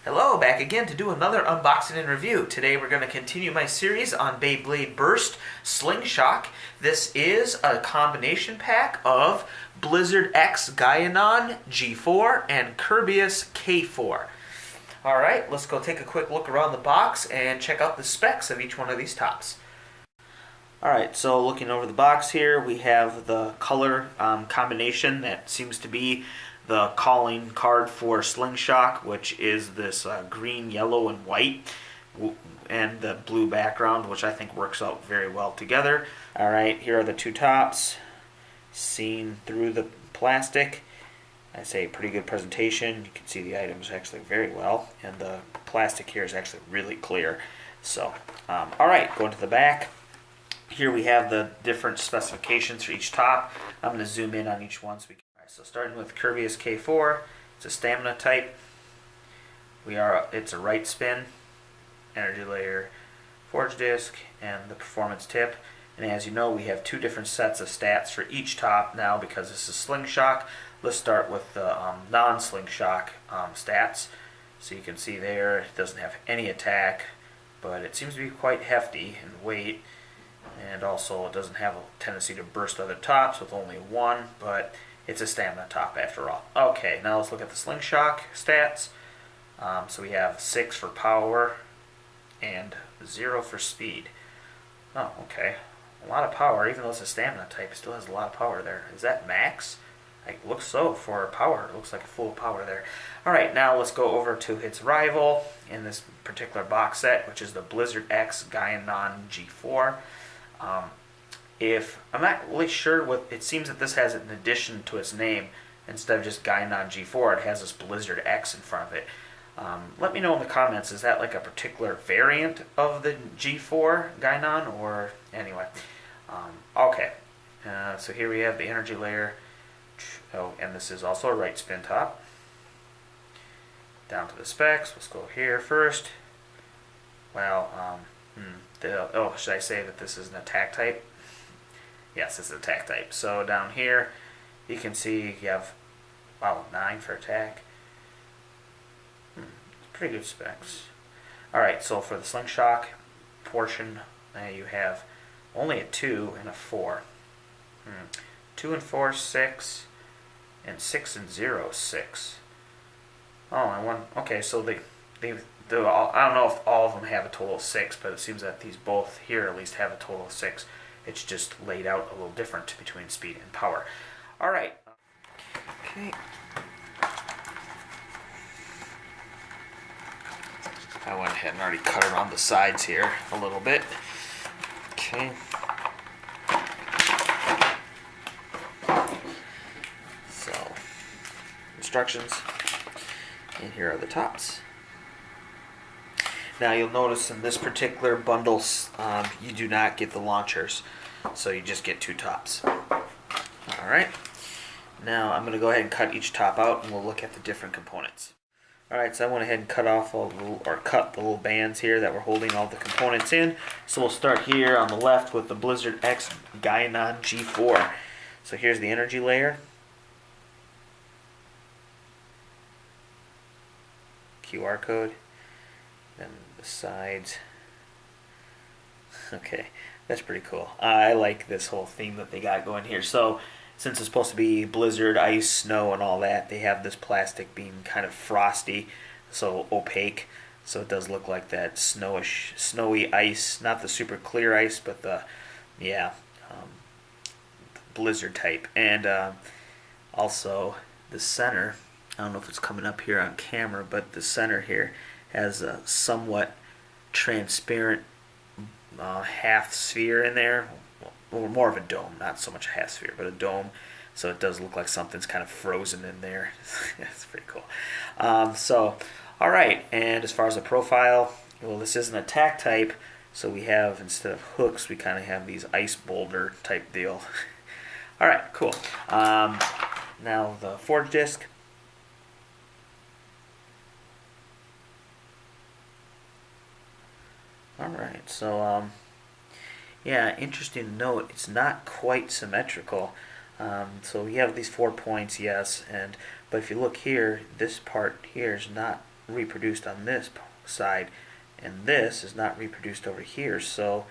Hello, back again to do another unboxing and review. Today we're going to continue my series on Beyblade Burst Slingshot. This is a combination pack of Blizzard X Gaianon G4 and Kerbeus K4. Alright, let's go take a quick look around the box and check out the specs of each one of these tops. Alright, so looking over the box here, we have the color combination that seems to be the calling card for Slingshot, which is this green, yellow, and white, and the blue background, which I think works out very well together. Alright, here are the two tops, seen through the plastic. I say pretty good presentation. You can see the items actually very well, and the plastic here is actually really clear. So, alright, going to the back. Here we have the different specifications for each top. I'm going to zoom in on each one so we can. So starting with Kerbeus K4, it's a stamina type. It's a right spin, energy layer, forge disc, and the performance tip. And as you know, we have two different sets of stats for each top now because this is Slingshot. Let's start with the non-Slingshot stats. So you can see there, it doesn't have any attack, but it seems to be quite hefty in weight. And also, it doesn't have a tendency to burst other tops with only one, but it's a stamina top after all. Okay, now let's look at the Slingshot stats. So we have 6 for power and 0 for speed. Oh, okay. A lot of power, even though it's a stamina type, it still has a lot of power there. Is that max? It looks so for power. It looks like a full power there. Alright, now let's go over to its rival in this particular box set, which is the Blizzard X Gaianon G4. I'm not really sure what it seems that this has an addition to its name. Instead of just Gaianon G4, it has this Blizzard X in front of it. Let me know in the comments, is that like a particular variant of the G4 Gaianon, or anyway. Okay, so here we have the energy layer. Oh, and this is also a right spin top. Down to the specs. Let's go here first. Well, should I say that this is an attack type? Yes, it's an attack type. So down here, you can see you have, 9 for attack. Pretty good specs. Alright, so for the Slingshot portion, you have only a 2 and a 4. 2 and 4, 6, and 6 and 0, 6. Oh, and 1. Okay, so I don't know if all of them have a total of 6, but it seems that these both here at least have a total of 6. It's just laid out a little different between speed and power. Alright. Okay. I went ahead and already cut around the sides here a little bit. Okay. So, instructions. And here are the tops. Now you'll notice in this particular bundle, you do not get the launchers, so you just get 2 tops. Alright, now I'm going to go ahead and cut each top out and we'll look at the different components. Alright, so I went ahead and cut off cut the little bands here that were holding all the components in. So we'll start here on the left with the Blizzard X Gaianon G4. So here's the energy layer. QR code. Then the sides. Okay, that's pretty cool. I like this whole theme that they got going here. So, since it's supposed to be blizzard, ice, snow, and all that, they have this plastic being kind of frosty, so opaque. So it does look like that snowy ice, not the super clear ice, but the blizzard type. And also the center. I don't know if it's coming up here on camera, but the center here has a somewhat transparent half sphere in there, or more of a dome, not so much a half sphere, but a dome. So it does look like something's kind of frozen in there. That's pretty cool. Alright, and as far as the profile, well, this is an attack type, so we have, instead of hooks, we kind of have these ice boulder type deal. Alright, cool. Now the forge disc. Alright, so interesting to note, it's not quite symmetrical. So you have these 4 points, yes, but if you look here, this part here is not reproduced on this side, and this is not reproduced over here. So,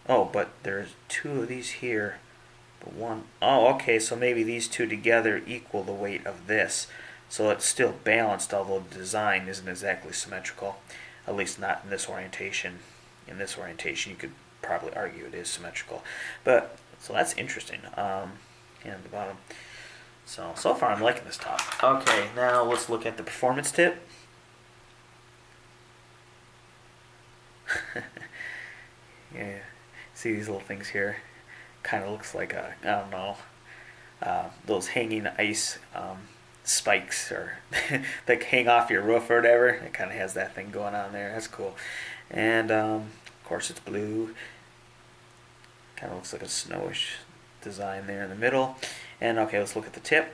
oh, but there's two of these here, but one, oh, okay, so maybe these two together equal the weight of this. So it's still balanced, although the design isn't exactly symmetrical, at least not in this orientation. In this orientation, you could probably argue it is symmetrical. But, so that's interesting. And the bottom. So far I'm liking this top. Okay, now let's look at the performance tip. Yeah, see these little things here? Kind of looks like a, I don't know, those hanging ice spikes or that hang off your roof or whatever. It kind of has that thing going on there. That's cool. And of course it's blue. Kind of looks like a snowish design there in the middle. And okay, let's look at the tip.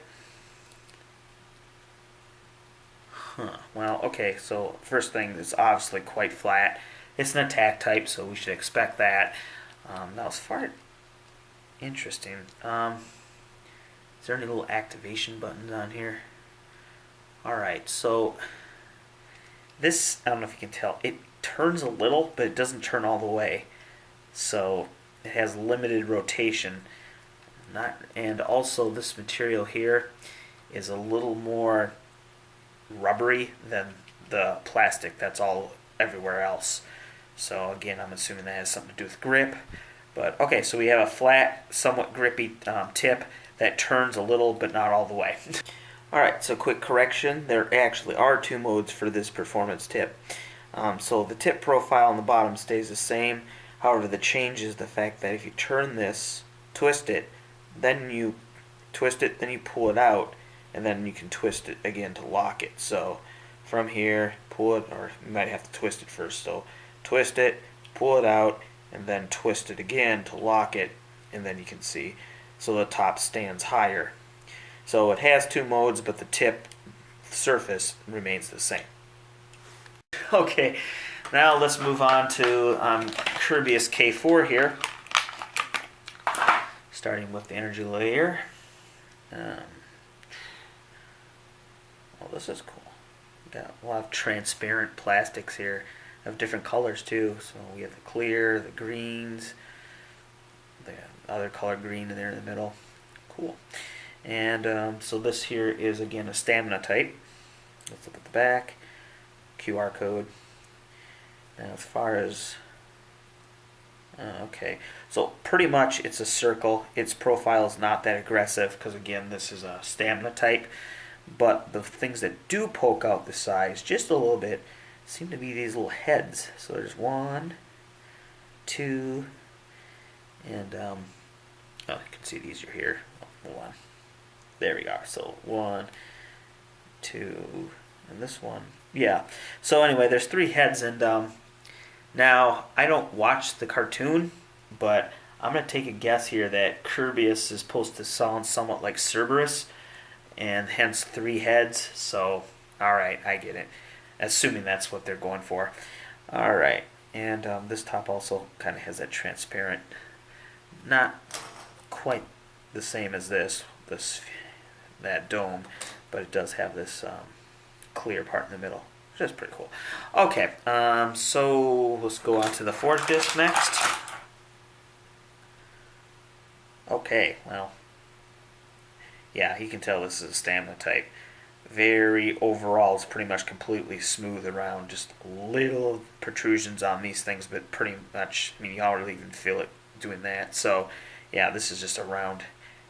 Well, okay, so first thing is obviously quite flat. It's an attack type, so we should expect that. Now as far as interesting, is there any little activation buttons on here? Alright, so this, I don't know if you can tell, it turns a little, but it doesn't turn all the way. So it has limited rotation. And also this material here is a little more rubbery than the plastic that's all everywhere else. So again, I'm assuming that has something to do with grip. But okay, so we have a flat, somewhat grippy tip that turns a little, but not all the way. Alright, so quick correction. There actually are two modes for this performance tip. So the tip profile on the bottom stays the same. However, the change is the fact that if you turn this, twist it, then you twist it, then you pull it out, and then you can twist it again to lock it. So from here, pull it, or you might have to twist it first. So twist it, pull it out, and then twist it again to lock it, and then you can see. So the top stands higher. So it has two modes, but the tip surface remains the same. Okay, now let's move on to Kerbeus K4 here. Starting with the energy layer. Oh, this is cool. We got a lot of transparent plastics here of different colors too. So we have the clear, the greens, the other color green in there in the middle. Cool. And so this here is again a stamina type. Let's look at the back. QR code. Now as far as okay, so pretty much it's a circle. Its profile is not that aggressive because again this is a stamina type, but the things that do poke out the sides just a little bit seem to be these little heads. So there's 1, 2, and oh, you can see these are here. Hold on. There we are. So 1, 2, and this one. Yeah. So anyway, there's 3 heads, and now I don't watch the cartoon, but I'm gonna take a guess here that Kerbeus is supposed to sound somewhat like Cerberus, and hence 3 heads. So all right, I get it. Assuming that's what they're going for. All right, and this top also kind of has that transparent, not quite the same as that dome, but it does have this clear part in the middle, which is pretty cool. Okay, so let's go on to the forged disc next. Okay, well, yeah, you can tell this is a stamina type. Very overall, it's pretty much completely smooth around, just little protrusions on these things, but pretty much, I mean, you already even feel it doing that. So, yeah, this is just a round,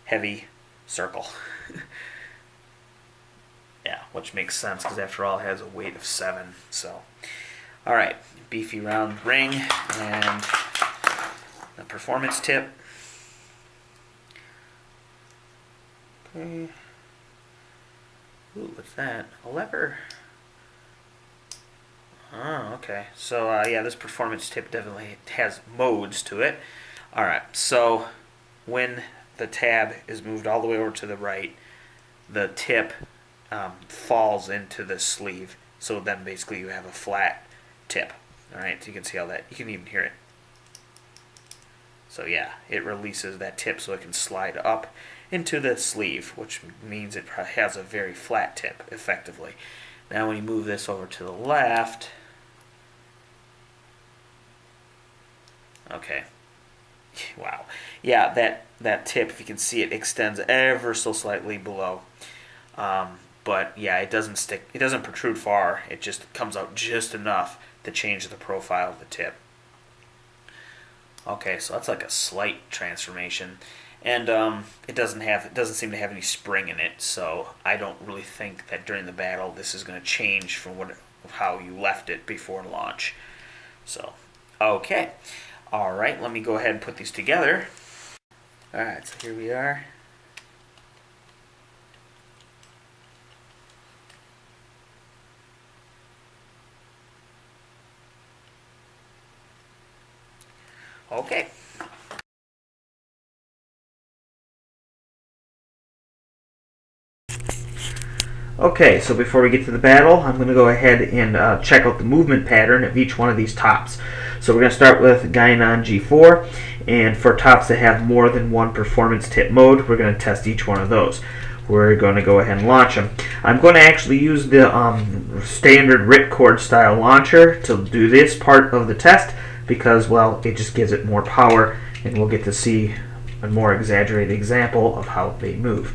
heavy circle. Yeah, which makes sense because after all, it has a weight of 7. So, all right, beefy round ring and the performance tip. Okay. Ooh, what's that? A lever. Oh, okay. So, yeah, this performance tip definitely has modes to it. All right, so when the tab is moved all the way over to the right, the tip falls into the sleeve. So then basically you have a flat tip. All right, so you can see how that, you can even hear it. So yeah, it releases that tip so it can slide up into the sleeve, which means it has a very flat tip, effectively. Now when you move this over to the left, okay, wow, yeah, that tip, if you can see it, extends ever so slightly below. But yeah, it doesn't stick, it doesn't protrude far, it just comes out just enough to change the profile of the tip. Okay, so that's like a slight transformation, and it doesn't seem to have any spring in it, so I don't really think that during the battle this is going to change from how you left it before launch. So, okay, all right, let me go ahead and put these together. All right, so here we are. Okay. Okay, so before we get to the battle, I'm going to go ahead and check out the movement pattern of each one of these tops. So we're going to start with Gaianon G4, and for tops that have more than one performance tip mode, we're going to test each one of those. We're going to go ahead and launch them. I'm going to actually use the standard ripcord style launcher to do this part of the test because, well, it just gives it more power, and we'll get to see a more exaggerated example of how they move.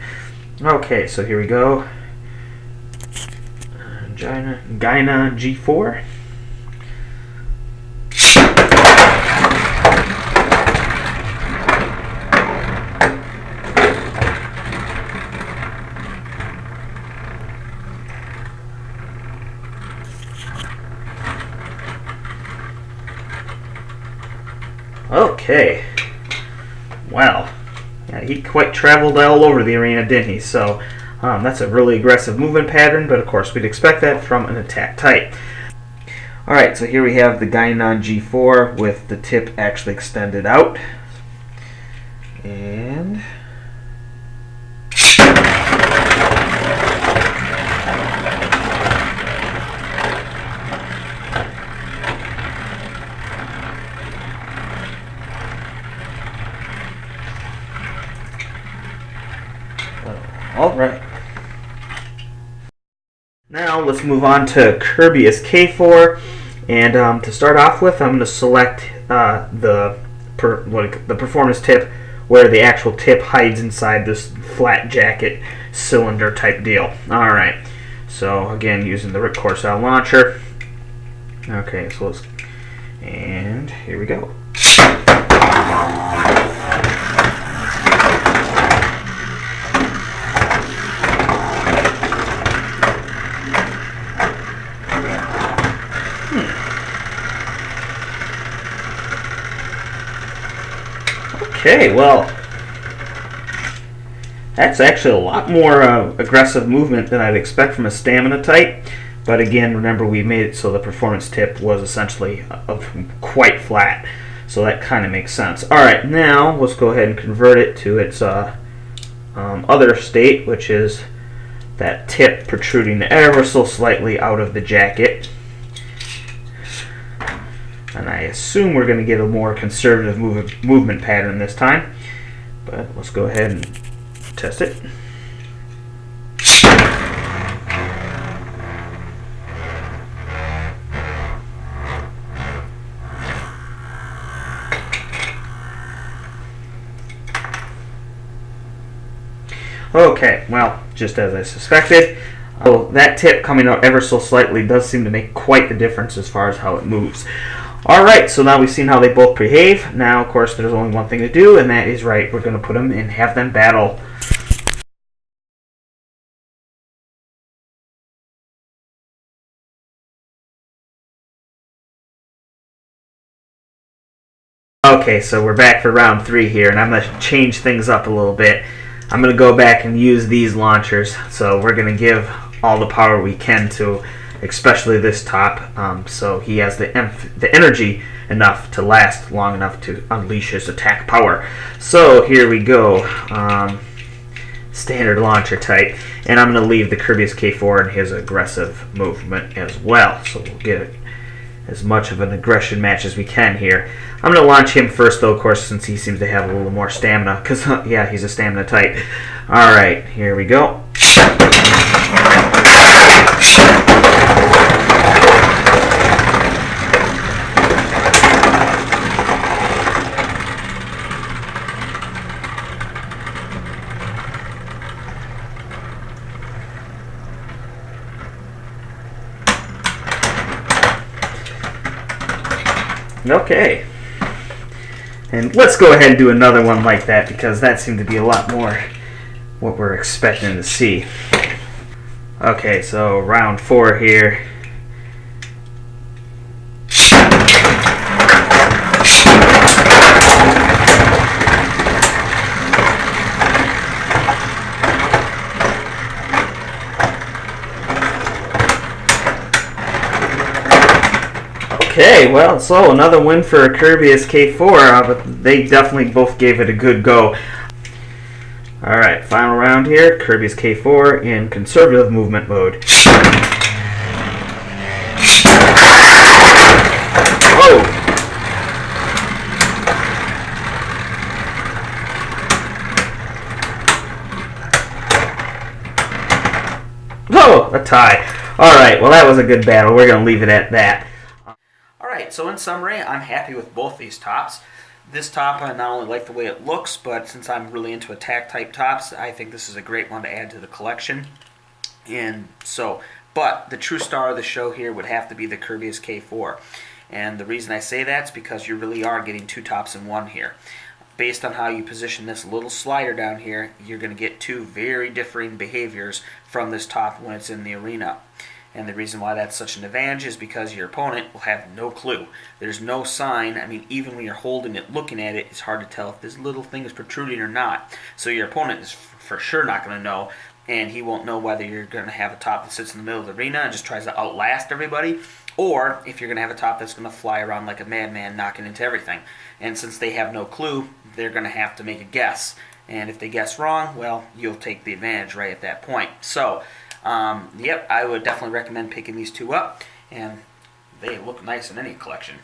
Okay, so here we go. Gaianon G4. Okay. Wow. Yeah, he quite traveled all over the arena, didn't he? So that's a really aggressive movement pattern, but of course we'd expect that from an attack type. Alright, so here we have the Gaianon G4 with the tip actually extended out. And alright. Now let's move on to Kerbeus K4, and to start off with, I'm going to select the performance tip where the actual tip hides inside this flat jacket cylinder type deal. Alright, so again using the ripcord style launcher. Okay, so let's, and here we go. Okay, well, that's actually a lot more aggressive movement than I'd expect from a stamina type. But again, remember we made it so the performance tip was essentially quite flat. So that kind of makes sense. Alright, now let's go ahead and convert it to its other state, which is that tip protruding ever so slightly out of the jacket. And I assume we're going to get a more conservative movement pattern this time. But let's go ahead and test it. Okay, well, just as I suspected, that tip coming out ever so slightly does seem to make quite the difference as far as how it moves. Alright, so now we've seen how they both behave. Now, of course, there's only one thing to do, and that is right. We're going to put them and have them battle. Okay, so we're back for round 3 here, and I'm going to change things up a little bit. I'm going to go back and use these launchers. So we're going to give all the power we can to especially this top, so he has the energy enough to last long enough to unleash his attack power. So here we go, standard launcher type, and I'm going to leave the Kerbeus K4 in his aggressive movement as well, so we'll get as much of an aggression match as we can here. I'm going to launch him first though, of course, since he seems to have a little more stamina, because yeah, he's a stamina type. Alright, here we go. Okay. And let's go ahead and do another one like that, because that seemed to be a lot more what we're expecting to see. Okay, so round 4 here. Okay, well, so another win for Kerbeus K4, but they definitely both gave it a good go. Alright, final round here, Kerbeus K4 in conservative movement mode. Whoa! Oh, a tie. Alright, well that was a good battle. We're going to leave it at that. Alright, so in summary, I'm happy with both these tops. This top, I not only like the way it looks, but since I'm really into attack type tops, I think this is a great one to add to the collection. But the true star of the show here would have to be the Kerbeus K4. And the reason I say that is because you really are getting 2 tops in one here. Based on how you position this little slider down here, you're going to get 2 very differing behaviors from this top when it's in the arena. And the reason why that's such an advantage is because your opponent will have no clue. There's no sign. I mean, even when you're holding it, looking at it, it's hard to tell if this little thing is protruding or not. So your opponent is for sure not going to know, and he won't know whether you're going to have a top that sits in the middle of the arena and just tries to outlast everybody, or if you're going to have a top that's going to fly around like a madman knocking into everything. And since they have no clue, they're going to have to make a guess. And if they guess wrong, well, you'll take the advantage right at that point. So, yep, I would definitely recommend picking these 2 up, and they look nice in any collection.